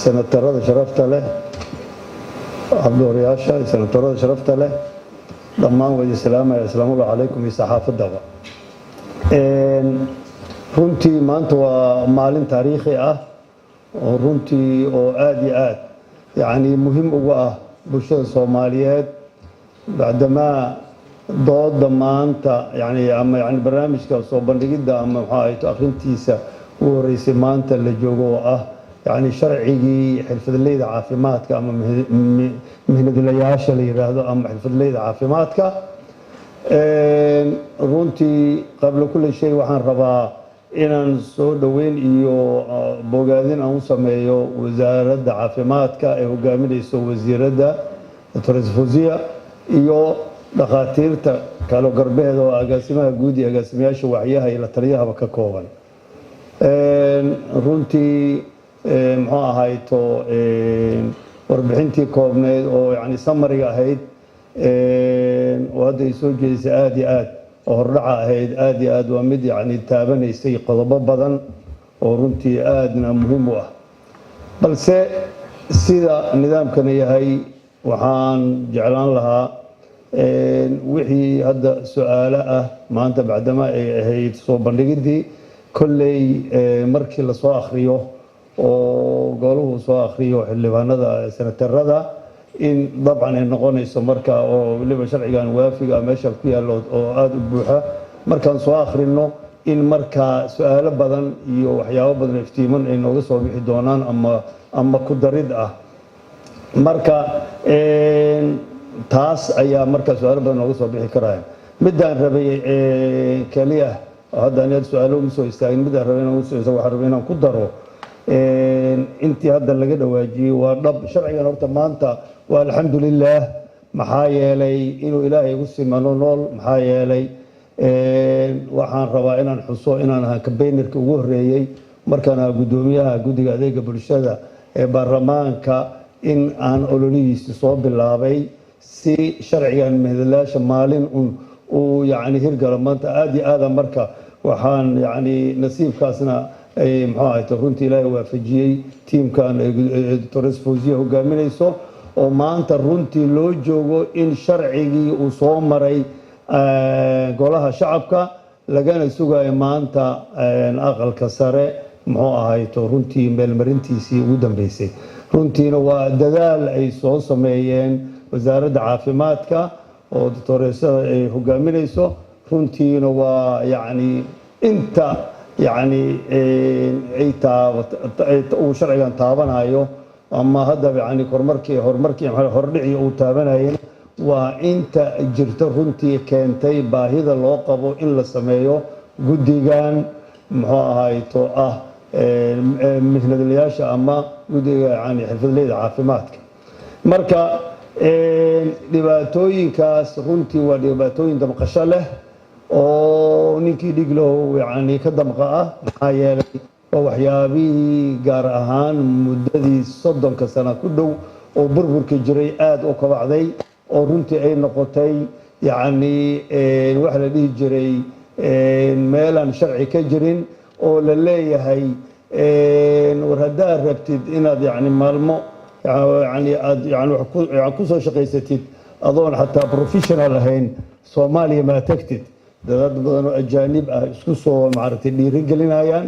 senatarada sharafta leh abdooriyaasha senatarada sharafta leh dhammaan wadi salaamaya assalaamu calaykum iyo saxaafadaba runtii maanta waa maalin taariikhi ah oo runtii oo aad iyo aad yani muhiim ugu ah bulshada Soomaaliyeed bacdama dooda maanta yani barnaamijka soo bandhigida ama waxa ay akhrintiisa u horeysay maanta la joogo oo ah يعني شرعي حرفدليدا عافيمادك أما مهندلياش اللي يراهدو أما حرفدليدا عافيمادك runtii قبل كل شيء waxaan rabaa inaan soo dhaweyn iyo bogaadin aan u sameeyo wasaaradda caafimaadka ee hogaaminayso wasiirada Dr. Fawziya iyo dhaqaatiirta kala garbeed oo agaasimaha guud iyo agaasimayaasha wacyaha iyo la taliyaha ka kooban runtii muxuu ahayto warbixintii koobneed oo yani samariga ahayd oo hadda ay soo jeedisay aad iyo aad oo hordhaca ahayd aad iyo aad waa mid yani taabanaysay qodobo badan oo runtii aadna muhiim u ah balse sida nidaamkan yahay waxaan jeclaan lahaa wixii hadda su'aalo ah maanta bacdama ay ahayd soo bandhigidii kolley markii la soo akhriyo oo goluhu soo akhriyo xildhibaanada senatarada in dabcan ay noqonayso marka oo waliba sharcigan waafiga meesha ku yaalo oo aad u buuxa markaan soo akhrino in marka su'aalo badan iyo waxyaabo badan iftiiman ay nooga soo bixi doonaan ama ku darid ah marka taas ayaa marka su'aalo badan nooga soo bixi karaya midaan rabay kaliya hadda aan su'aalo u soo istaagin midaan rabay inaan soo waxaan rabay inaan ku daro intii hadda laga dhawaajiyay waa dhab sharcigan horta maanta waa alxamdulillaah maxaa yeelay inuu ilaahay ugu simano nool maxaa yeelay waxaan rabaa inaan xuso inaan ahaa kabeynirka ugu horeeyay markaan ahaa gudoomiyaha guddiga adeega bulshada ee baarlamaanka in aan ololihiisa soo bilaabay si sharcigan mehdalaasha maalin uu yani hirgalo maanta aad iyo aad marka waxaan yani nasiibkaasna ay muxuu ahayd runtii ilaahay waafajiyay tiimkan Dr. Fawziya hogaaminayso oo maanta runtii loo joogo in sharcigii uu soo maray golaha shacabka lagana sugayo maanta aqalka sare muxuu ahayd runtii meelmarintiisii ugu dambeysay runtiina waa dadaal ay soo sameeyeen wasaaradda caafimaadka oo doctoreesada ay hogaaminayso runtiina waa yani inta يعني أي شرعاً تابنايو أما هذا يعني هرمركي هردعي أو تابناين وإنت جرت رنتي كنتي باهذا الوقبو إلا سمايو جديان هايتو مثل الياشة أما جدي يعني حفظ لي عافماتك مركا لباتوين كاس رنتي ولباتوين دمقشله oo ninkii dhiglo yani ka damqa ah maxaa yeelay waxyaabihii gaar ahaan muddadii 30 sano ku dhow oo burburka jiray aad u kabacday oo runtii ay noqotay yani wax la dhihi jiray meelan sharci ka jirin oo la leeyahay war hadaa rabtid inaad yani maalmo yani aad yani wax ku soo shaqaysatid adoon xataa professional ahayn Soomaaliya ma tagtid dad badan oo ajaanib ah isku soo maartay dhiirigelinayaan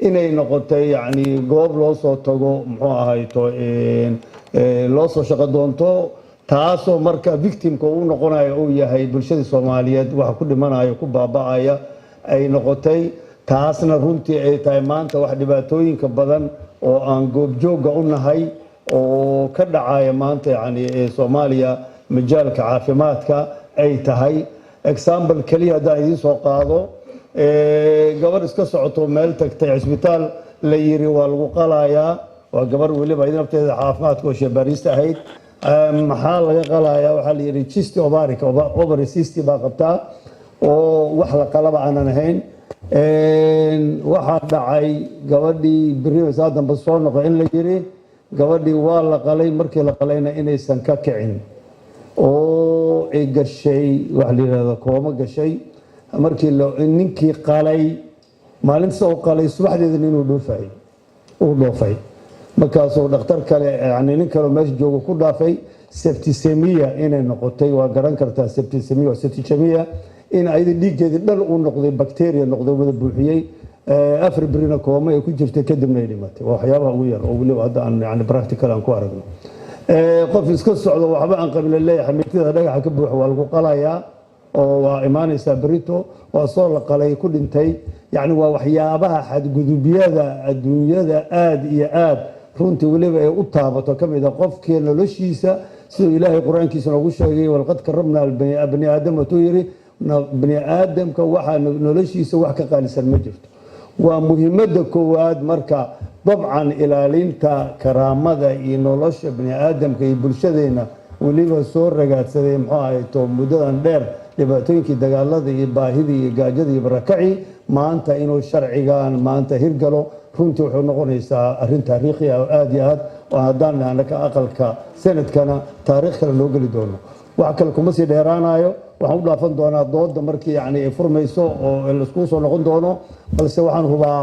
inay noqotay yani goob loo soo tago muxuu ahayto loo soo shaqo doonto taasoo marka victimka uu noqonayo uu yahay bulshada Soomaaliyeed waxa ku dhimanayo ku baaba'aya ay noqotay taasna runtii ay tahay maanta wax dhibaatooyinka badan oo aan goob jooga u nahay oo ka dhacaya maanta yani Soomaaliya majaalka caafimaadka ay tahay example kaliya hadaan idin soo qaado gabar iska socoto meel tagtay isbitaal la yiri waa lagu qalayaa waa gabar waliba idin nafteeda caafimaadka oo sheebarista ahayd maxaa laga qalayaa waxa la yiri cyst ovary cyst baa qabtaa oo wax la qalaba aanan ahayn waxa dhacay gabadhii biriisa dambe soo noqday in la yiri gabadhii waa la qalay markii la qalayna inaysan ka kicin oo ay gashay wax la yiraahdo kooma gashay markii ninkii qalay maalinta soo qalay subaxdeedina inuu dhoofay markaasoo dhakhtar kale yani nin kale meesha jooga ku dhaafay septicemia inay noqotay waa garan kartaa septicemia waa septicemia in ayada dhiiggeedii dhan uu noqday bacteria noqday wada buuxiyey afar birina kooma ay ku jirtay kadibna ay dhimatay waa waxyaabaha ugu yar oo weliba hadda aan yani practical aan ku aragno qof iska socdo waxba aan qabila leeyahay xamiitida dhagaxa ka buuxa waa lagu qalayaa oo waa imaanaysaa berito waa soo la qalay ku dhintay yani waa waxyaabaha xadgudubyada adduunyada aad iyo aad runtii weliba ay u taabato ka mid a qofkii noloshiisa siduu ilaahay qur-aankiisa noogu sheegay walqad karramna bani aadam watuu yidhi bani aadamka waxaa noloshiisa wax ka qaalisan ma jirto waa muhiimadda koowaad marka dabcan ilaalinta karaamada iyo nolosha bani aadamka iyo bulshadeenna weliba soo ragaadsaday muxuu ahayto muddadan dheer dhibaatooyinkii dagaalada iyo baahidii iyo gaajada iyo barakacii maanta inuu sharcigan maanta hirgalo runtii wuxuu noqonaysaa arrin taariikhi ah oo aad iyo aad oo haddaan nahnaka aqalka sanadkana taariikh kale loo geli doono wax kale kuma sii dheeraanayo waxaan u dhaafan doonaa dooda markii yani ay furmayso oo laiskugu soo noqon doono balse waxaan hubaa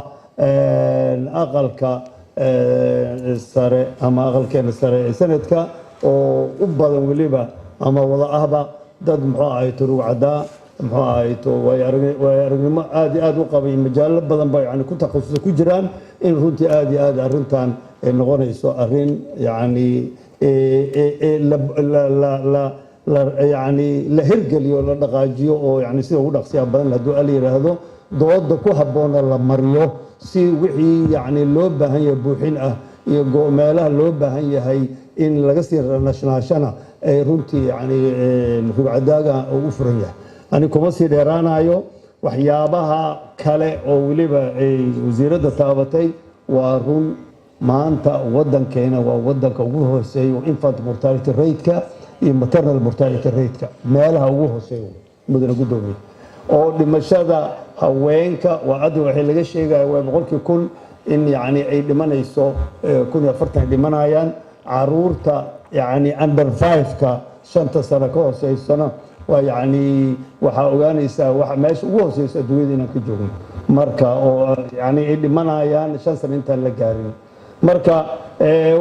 aqalka sare ama aqalkeena sare ee sanadka oo u badan weliba ama wada ahba dad muxuu ahayto rugcadaa muxuu ahayto way aragnimo aad iyo aad u qabay majaalo badan ba yani ku takhasusay ku jiraan in runtii aad iyo aad arrintan ay noqonayso arrin yani يعني la hirgeliyo la dhaqaajiyo oo yani sida ugu dhaqsiya badan hadduu al yiraahdo dooda ku habboon la mariyo si wixii yani loo baahan yahay buuxin ah iyo meelaha loo baahan yahay in laga sii naashnaashana ay runtii yani rugcadaaga u furan yahay ani kuma sii dheeraanayo waxyaabaha kale oo weliba ay wasiiradda taabatay waa run maanta wadankeena waa wadanka ugu hooseeya infant mortality rate-ka iyo maternal mortality rate-ka meelaha ugu hooseeya mudane gudoomiye oo dhimashada haweenka waa hadda waxay laga sheegaya waa boqolkii kun in yani ay dhimanayso 140 dhimanayaan caruurta yani under 5ka 5 sano ka hooseysana waa yani waxa ogaanaysaa waxa meesha ugu hooseysa adduunyada inaan ka joogno marka oo yani ay dhimanayaan 5 sano intaan la gaarin marka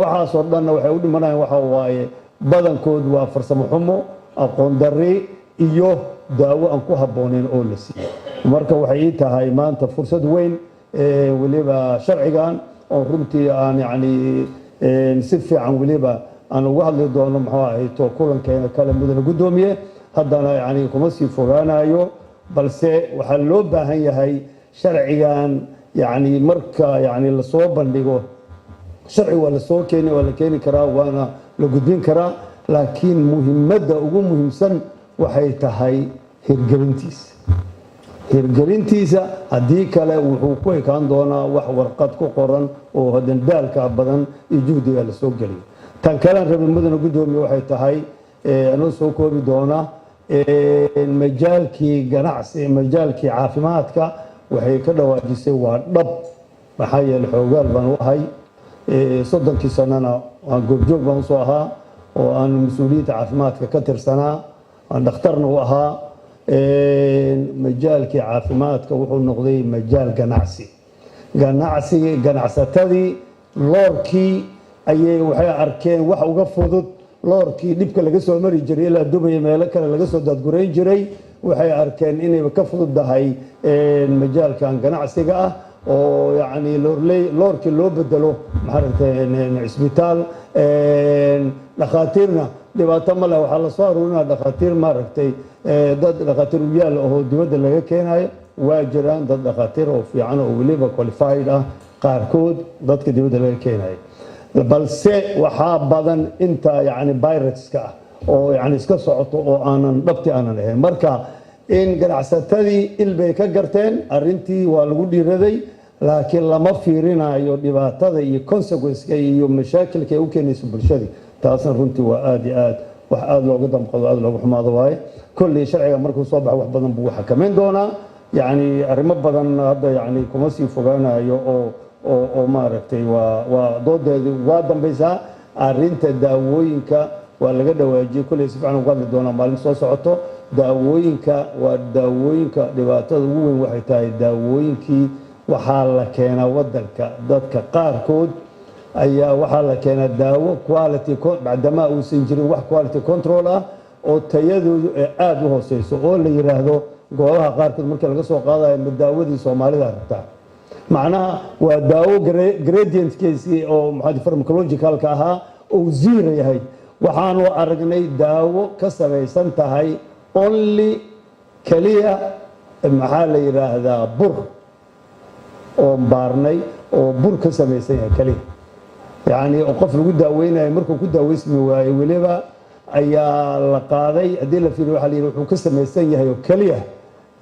waxaas oo dhan waxay u dhimanayaan waxa waaye badankood waa farsamo xumo aqoon darri iyo daawo aan ku habboonayn oo la siiyo marka waxay ii tahay maanta fursad weyn weliba sharcigan oo runtii aan yani si fiican weliba aan uga hadli doono muxuu ahayto kulankeena kale mudane gudoomiye haddana yani kuma sii fogaanayo balse waxaa loo baahan yahay sharcigan yani marka yani lasoo bandhigo sharci waa lasoo keeni waa la keeni karaa waana la gudbin karaa laakiin muhiimadda ugu muhiimsan waxay tahay hirgelintiisa haddii kale wuxuu ku ekaan doonaa wax warqad ku qoran oo hadan daalka badan iyo juhdiga la soo geliyo tan kale rabin mudane gudoomiye waxay tahay anoo soo koobi doona majaalkii ganacsi majaalkii caafimaadka waxay ka dhawaajisay waa dhab maxaa yeelay xoogaal baan u ahay 30 sanana waan goobjoog baan soo ahaa oo aan mas'uuliyadda caafimaadka ka tirsanaa aan dhakhtarna u ahaa majaalkii caafimaadka wuxuu noqday majaal ganacsatadii loorkii ayay waxay arkeen wax uga fudud loorkii dhibka laga soo mari jiray ilaa Dubai meelo kale laga soo dadgureyn jiray waxay arkeen inay ka fududahay majaalkan ganacsiga ah oo yani loorkii loo bedelo maxaa isbitaal dhakhaatiirna dhibaato ma leh waxaa la soo aruurinaa dhakhaatiir maaragtay dad dhakhaatiir u yaal oo dibadda laga keenayo waa jiraan dad dhakhaatiir oo fiican oo weliba qualified ah qaarkood dadka dibadda laga keenayo balse waxaa badan inta yani viruska ah oo yani iska socoto oo aanan dhabti aanan ahayn marka in ganacsatadii ilbay ka garteen arrintii waa lagu dhiiraday laakiin lama fiirinayo dhibaatada iyo consequence-ka iyo mashaakilka ay u keenayso bulshadii taasna runtii waa aad iyo aad wax aad looga damqado aad looga xumaado waaye kolley sharciga markuu soo baxo wax badan buu xakameyn doonaa yani arrimo badan hadda yani kuma sii fogaanayo oo maaragtay waa doodeedii waa dambaysaa arrinta daawooyinka waa laga dhawaajiyey kolley si fiican uga hadli doonaa maalin soo socoto daawooyinka waa daawooyinka dhibaatada ugu weyn waxay tahay daawooyinkii waxaa la keenaa wadanka dadka qaarkood ayaa waxaa la keenaa daawo quality bacdamaa uusan jirin wax quality control ah oo tayadoodu aada u hooseyso oo la yiraahdo goobaha qaarkood markii laga soo qaadayo ma daawadii Soomaalida rabtaa macnaha waa daawo gradient case oo maxaa pharmacological-ka ahaa oo zero yahay waxaanu aragnay daawo ka samaysan tahay only kaliya maxaa la yiraahdaa bur oo baarnay oo bur ka samaysan yahay kaliya yani qof lagu daaweynayo markuu ku daaweysmi waayo waliba ayaa la qaaday hadii la fiiriyo waxa la yiraahdo wuxuu ka samaysan yahay oo kaliya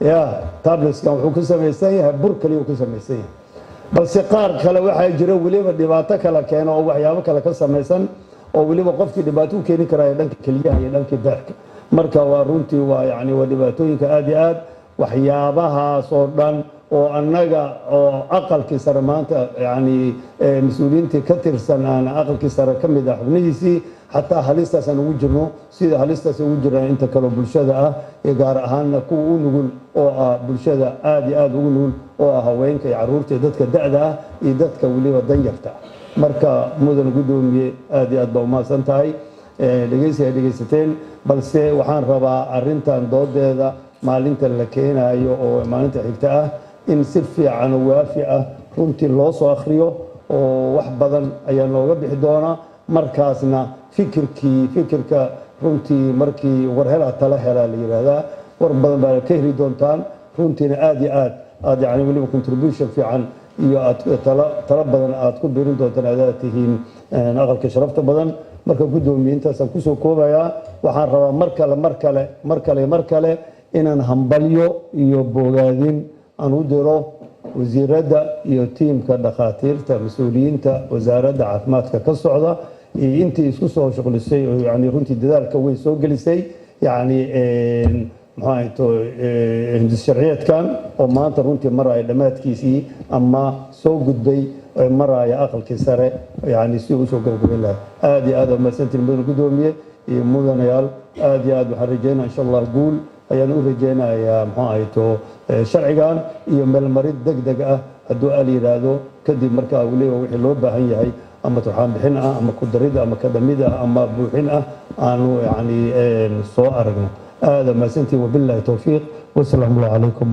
ya tablets kan wuxuu ka samaysan yahay bur kaliya ka samaysan yahay balse qaar kale waxa jira waliba dhibaato kala keeno oo waxyaabo kale ka samaysan oo waliba qofkii dhibaato u keeni kara dhanka kaliyaha iyo dhanka daahka marka waa runtii waa yani waa dhibaatooyinka aad iyo aad waxyaabahaas oo dhan oo annaga oo aqalkii sare maanta yani mas'uuliyiintii ka tirsan aan aqalkii sare ka mid ah xubnihiisii xataa halistaas aan ugu jirno sida halistaas ugu jiraan inta kale bulshada ah ee gaar ahaanna kuwa u nugul oo ah bulshada aad iyo aad ugu nugul oo ah haweenka iyo carruurta iyo dadka da'da ah iyo dadka weliba danyarta marka mudan gudoomiye aad iyo aad baa umahadsan tahay dhegeysateen balse waxaan rabaa arrintan doodeeda maalinta la keenayo oo maalinta xigta ah in si fiican oo waafi ah runtii loo soo akhriyo oo wax badan ayaa nooga bixi doona markaasna fikirka runtii markii warhela tala helaa la yiraahdaa war badan baa ka heli doontaan runtiina aad iyo aad yani weliba contribution fiican iyo tala badan aad ku biirin doontaan aad tihiin aqalka sharafta badan marka gudoomiye intaasaan kusoo koobayaa waxaan rabaa mar kale inaan hambalyo iyo bogaadin aan u diro wasiiradda iyo tiimka dhakhaatiirta mas'uuliyiinta wasaaradda caafimaadka ka socda iyo intii isku soo shaqlisay oo yani runtii dadaalka weyn soo gelisay yani hindis sharciyeedkan oo maanta runtii maraya dhammaadkiisii ama soo gudbay maraya aqalkii sare yani si uu soo gabagabayn lahaa aad iyo aad mahadsantiin mudan gudoomiye iyo mudanayaal aad iyo aad waxaan rajeynaa insha allah guul ayaan u rajeynayaa sharcigan iyo meelmarid degdeg ah hadduu al yiraahdo kadib markaa waliba wixii loo baahan yahay ama turxaan bixin ah ama ku darid ama ka dhamid ah ama buuxin ah aanu yani soo aragno aad mahadsantiin wabillahi tawfiiq wasalaamu calaykum